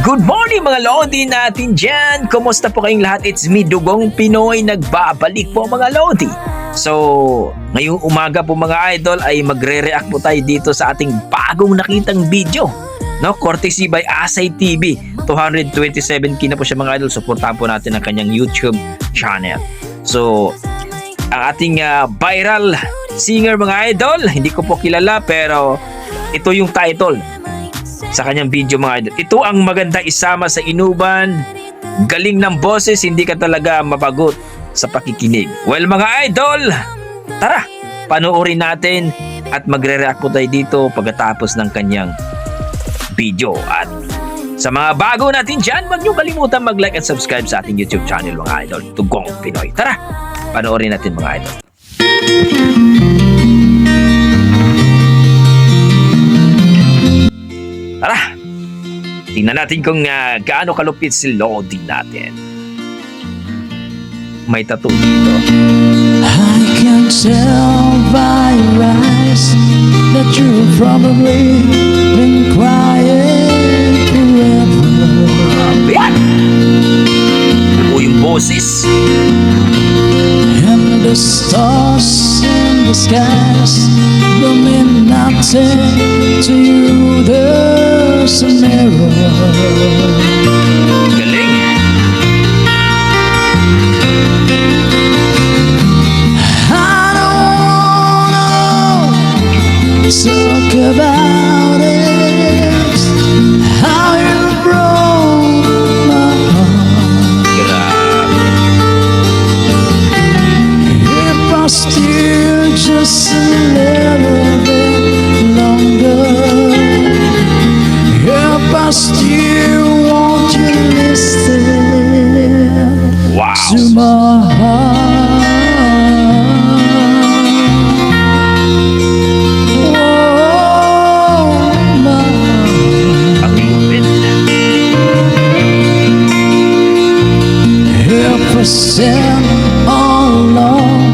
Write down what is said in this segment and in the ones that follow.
Good morning mga Lodi natin dyan! Kumusta po kayong lahat? It's me, Dugong Pinoy, nagbabalik po mga Lodi. So, ngayong umaga po mga idol ay magre-react po tayo dito sa ating bagong nakitang video. No, courtesy by Asay TV. 227k na po siya mga idol. Supportahan po natin ang kanyang YouTube channel. So, ang ating viral singer mga idol, hindi ko po kilala pero ito yung title sa kanyang video mga idol. Ito ang maganda isama sa inuban. Galing ng boses, hindi ka talaga mapagot sa pakikinig. Well mga idol, tara, panoorin natin at magre-react po tayo dito pagkatapos ng kanyang video. At sa mga bago natin dyan, huwag niyo kalimutan mag-like at subscribe sa ating YouTube channel mga idol, Dugong Pinoy. Tara, panoorin natin mga idol. Tara, tingnan natin kung gaano kalupit si Lodi natin. May tattoo dito. I can tell by your eyes that you've probably been crying forever. Yan! O yung boses. And the stars in the skies don't mean nothing to you. There's a mirror. Galing. I don't wanna talk about it. How you broke my heart. Grabe. If I still just a little bit longer, if I still want you to listen Wow. to my heart. Oh, my heart. Ang lupit. If I stand all alone,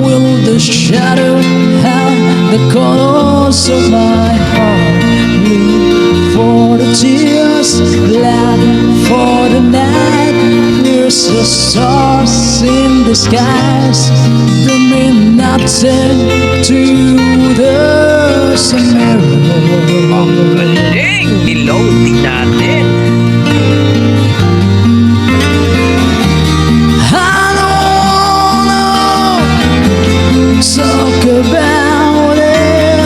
will the shadow have the colors of my heart? Blue for the tears, black for the night. There's the stars in the skies, don't mean nothing to you. There's a mirror. Ang galing ni Lodi natin. I don't wanna talk about it.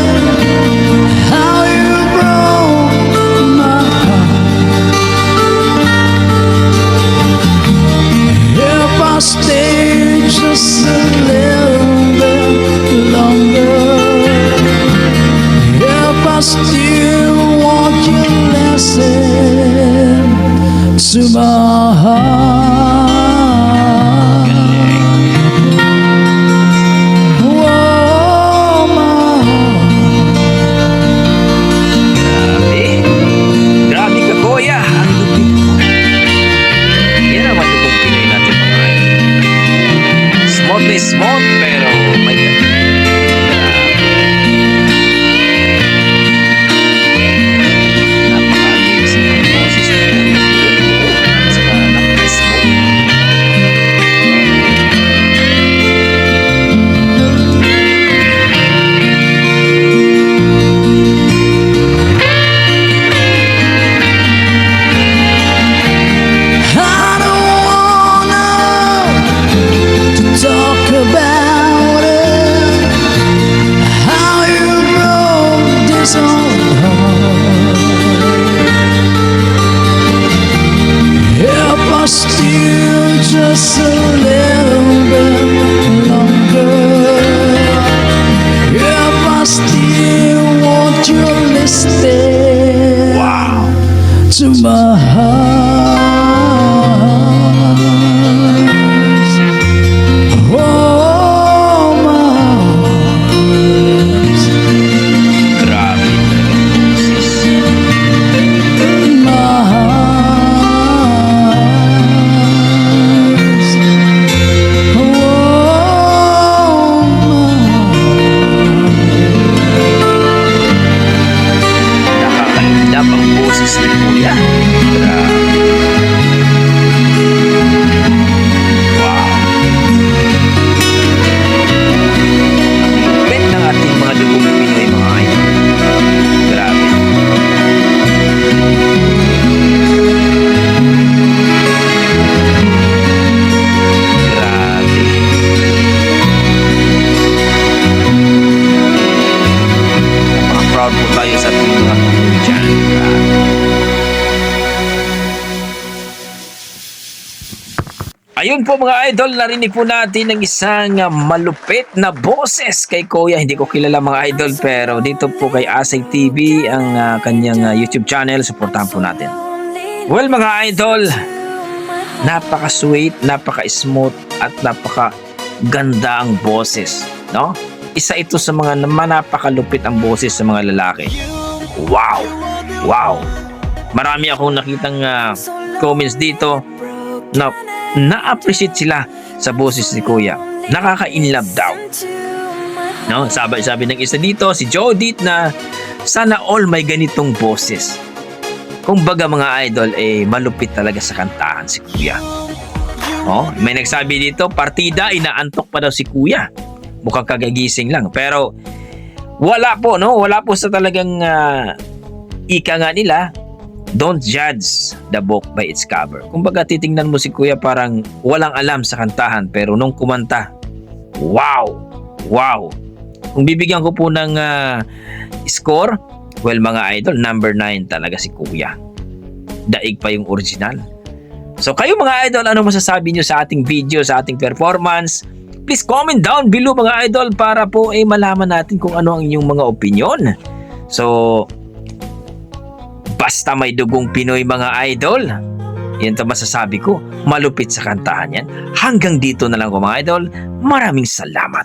How you broke my heart. If I stay just a little bit longer, if I still want you to listen to my heart. Oh, my heart. Grabe. Grabe ka, Kuya. Ang lupit mo. Yan ang Dugong Pinoy natin mga idol. Smooth na smooth, pero may grabe. Napaka-amazing ng boses na yan. Saka napaka-smooth. I don't wanna talk about it. How you broke this old heart. If I still just a little bit longer, if I still want you to listen Wow. to my heart. Oh, my heart. Grabe talaga ang boses. My heart. Oh, my heart. Nakakalindap ang boses ni Kuya. Grabe. Ayun po mga idol, narinig po natin ng isang malupit na boses kay Kuya. Hindi ko kilala mga idol, pero dito po kay Asay TV ang kanyang YouTube channel. Supportahan po natin. Well mga idol, napaka-sweet, napaka-smooth at napaka-ganda ang boses, no? Isa ito sa mga napakalupit ang boses sa mga lalaki. Wow! Wow! Marami akong nakitang comments dito na na-appreciate sila sa boses ni Kuya. Nakaka-inlove daw. No, sabi ng isa dito, si Jodit, na sana all may ganitong boses. Kung baga mga idol, malupit talaga sa kantahan si Kuya. Oh, may nagsabi dito, partida, inaantok pa daw si Kuya. Mukhang kagagising lang. Pero wala po, no? Wala po sa talagang ika nga nila, don't judge the book by its cover. Kumbaga titingnan mo si Kuya parang walang alam sa kantahan, pero nung kumanta, wow! Wow! Kung bibigyan ko po ng score, well mga idol, number 9 talaga si Kuya. Daig pa yung original. So kayo mga idol, ano masasabi nyo sa ating video, sa ating performance? Please comment down below mga idol para po malaman natin kung ano ang inyong mga opinion. So, basta may dugong Pinoy mga idol, yan to masasabi ko, malupit sa kantahan yan. Hanggang dito na lang ko mga idol. Maraming salamat.